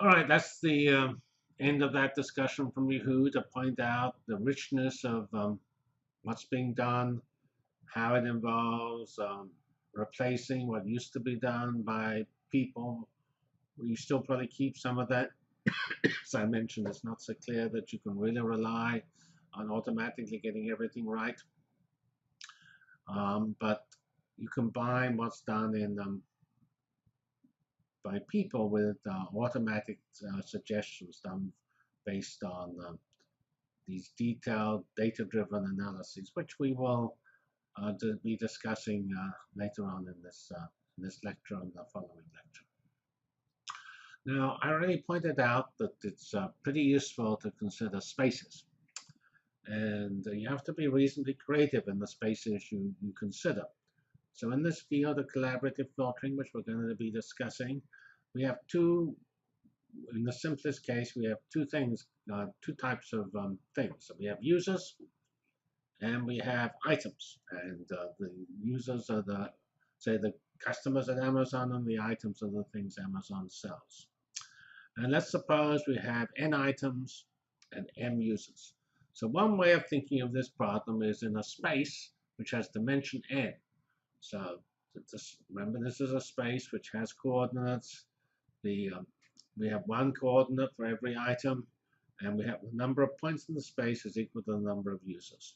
All right, that's the end of that discussion from Yahoo to point out the richness of what's being done, how it involves replacing what used to be done by people. You still probably keep some of that. As I mentioned, it's not so clear that you can really rely on automatically getting everything right. But you combine what's done in by people with automatic suggestions done based on these detailed data-driven analyses, which we will be discussing later on in this lecture and the following lecture. Now, I already pointed out that it's pretty useful to consider spaces, and you have to be reasonably creative in the spaces you consider. So in this field of collaborative filtering, which we're going to be discussing, we have in the simplest case, we have two types of things. So we have users and we have items. And the users are the customers at Amazon, and the items are the things Amazon sells. And let's suppose we have n items and m users. So one way of thinking of this problem is in a space which has dimension n. So remember, this is a space which has coordinates. We have one coordinate for every item, and we have the number of points in the space is equal to the number of users.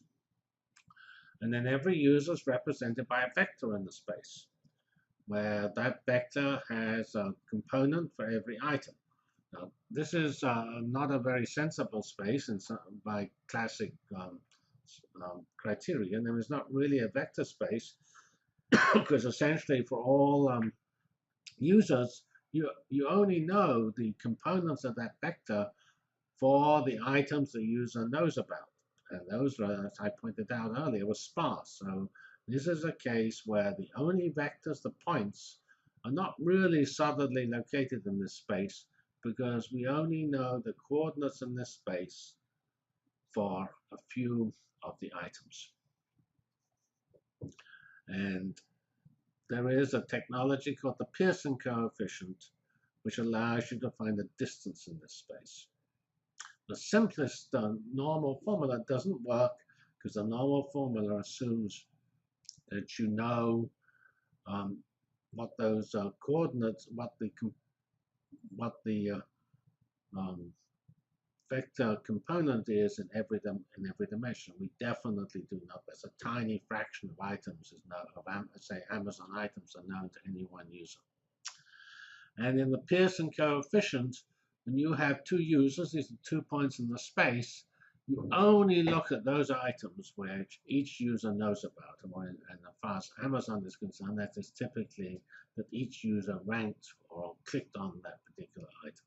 And then every user is represented by a vector in the space, where that vector has a component for every item. Now, this is not a very sensible space by classic criterion. There is not really a vector space because essentially for all users, you only know the components of that vector for the items the user knows about. And those, as I pointed out earlier, were sparse. So this is a case where the only vectors, the points, are not really solidly located in this space because we only know the coordinates in this space for a few of the items. And there is a technology called the Pearson coefficient, which allows you to find the distance in this space. The simplest normal formula doesn't work because the normal formula assumes that you know what those coordinates, what the vector component is in every dimension. We definitely do not. There's a tiny fraction of items say Amazon items are known to any one user. And in the Pearson coefficient, when you have two users, these are 2 points in the space, you only look at those items which each user knows about. And as far as Amazon is concerned, that is typically that each user ranked or clicked on that particular item.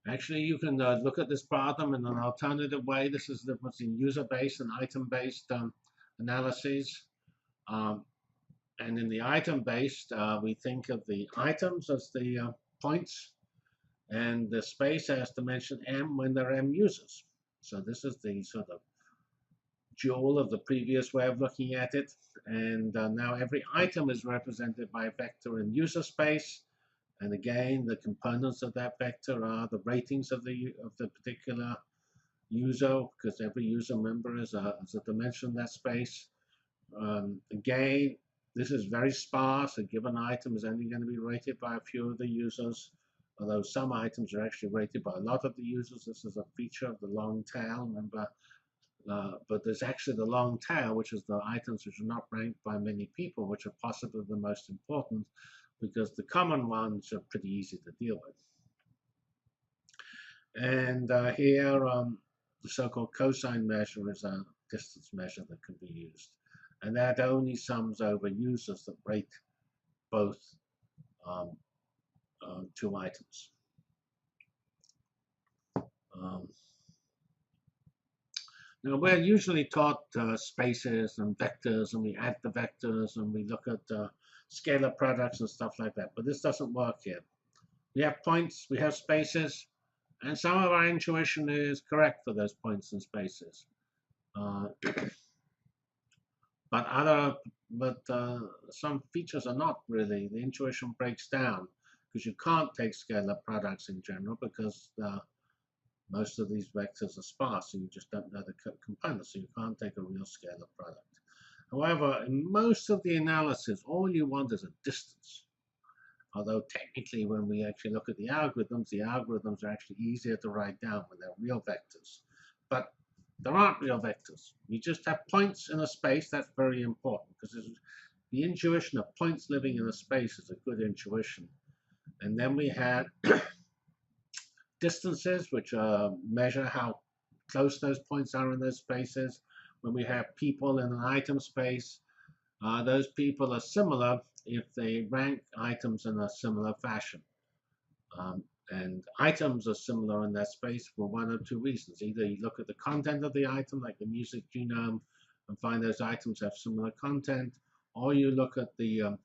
Actually, you can look at this problem in an alternative way. This is the difference in user-based and item-based analyses. And in the item-based, we think of the items as the points, and the space has dimension m when there are m users. So this is the sort of dual of the previous way of looking at it. And now every item is represented by a vector in user space. And again, the components of that vector are the ratings of the particular user, because every user member is a dimension in that space. Again, this is very sparse. A given item is only going to be rated by a few of the users, although some items are actually rated by a lot of the users. This is a feature of the long tail, remember. But there's actually the long tail, which is the items which are not ranked by many people, which are possibly the most important, because the common ones are pretty easy to deal with. And here, the so-called cosine measure is a distance measure that can be used. And that only sums over users that rate both two items. Now, we're usually taught spaces and vectors, and we add the vectors, and we look at scalar products and stuff like that. But this doesn't work here. We have points, we have spaces, and some of our intuition is correct for those points and spaces. But some features are not really. The intuition breaks down because you can't take scalar products in general because most of these vectors are sparse and you just don't know the components, so you can't take a real scalar product. However, in most of the analysis, all you want is a distance. Although technically, when we actually look at the algorithms are actually easier to write down when they're real vectors. But there aren't real vectors. We just have points in a space. That's very important because the intuition of points living in a space is a good intuition. And then we had distances, which measure how close those points are in those spaces. When we have people in an item space, those people are similar if they rank items in a similar fashion. And items are similar in that space for one of two reasons. Either you look at the content of the item, like the music genome, and find those items have similar content, or you look at the,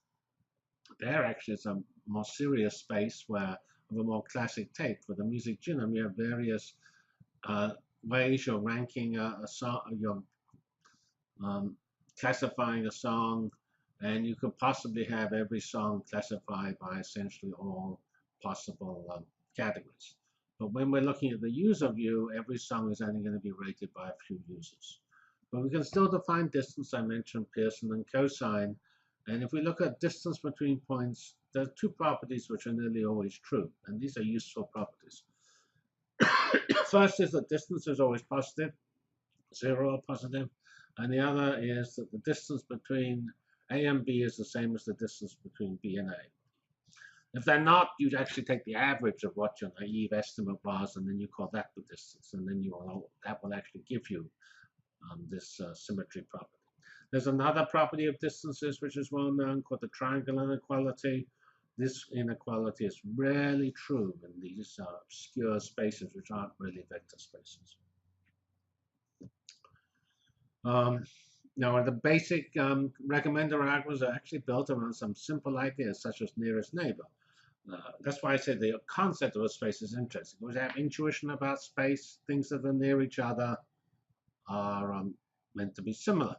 there actually is a more serious space where, of a more classic tape. For the music genome, you have various ways you're ranking a song, you're classifying a song, and you could possibly have every song classified by essentially all possible categories. But when we're looking at the user view, every song is only going to be rated by a few users. But we can still define distance. I mentioned Pearson and cosine. And if we look at distance between points, there are two properties which are nearly always true. And these are useful properties. First is that distance is always positive, 0 or positive. And the other is that the distance between A and B is the same as the distance between B and A. If they're not, you'd actually take the average of what your naive estimate was, and then you call that the distance, and then that will actually give you this symmetry property. There's another property of distances which is well known called the triangle inequality. This inequality is rarely true in these obscure spaces which aren't really vector spaces. Now, the basic recommender algorithms are actually built around some simple ideas such as nearest neighbor. That's why I say the concept of a space is interesting. We have intuition about space. Things that are near each other are meant to be similar.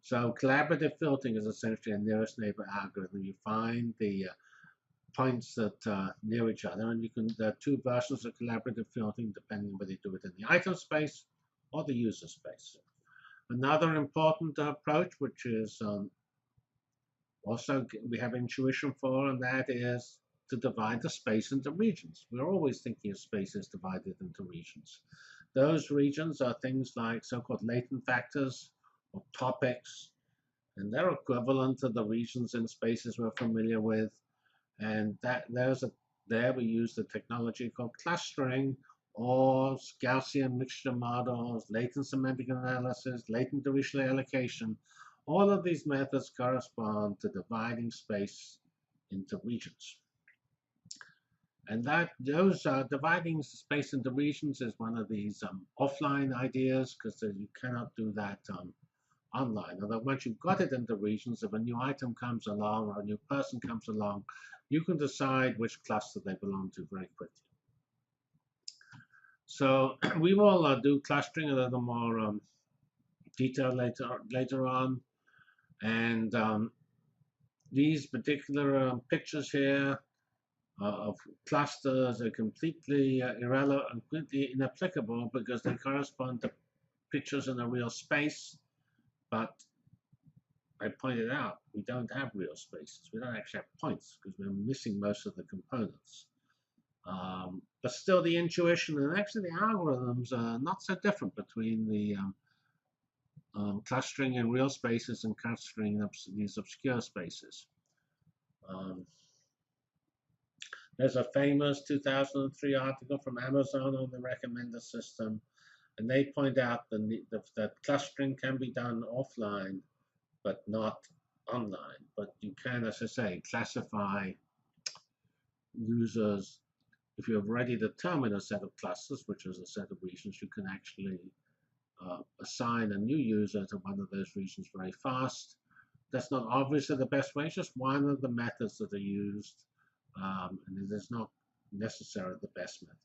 So collaborative filtering is essentially a nearest neighbor algorithm. You find the points that are near each other, and there are two versions of collaborative filtering depending on whether you do it in the item space or the user space. Another important approach, which is also we have intuition for, and that is to divide the space into regions. We're always thinking of spaces divided into regions. Those regions are things like so-called latent factors or topics, and they're equivalent to the regions in spaces we're familiar with. And there we use the technology called clustering, or Gaussian mixture models, latent semantic analysis, latent Dirichlet allocation. All of these methods correspond to dividing space into regions. And those dividing space into regions is one of these offline ideas, because you cannot do that online. Although once you've got it into regions, if a new item comes along or a new person comes along, you can decide which cluster they belong to very quickly. So we will do clustering a little more detail later on. And these particular pictures here of clusters are completely irrelevant, completely inapplicable, because they correspond to pictures in a real space. But I pointed out, we don't have real spaces. We don't actually have points because we're missing most of the components. But still, the intuition and actually the algorithms are not so different between the clustering in real spaces and clustering in these obscure spaces. There's a famous 2003 article from Amazon on the recommender system, and they point out that clustering can be done offline, but not online. But you can, as I say, classify users. If you have already determined a set of clusters, which is a set of regions, you can actually assign a new user to one of those regions very fast. That's not obviously the best way. It's just one of the methods that are used, and it is not necessarily the best method.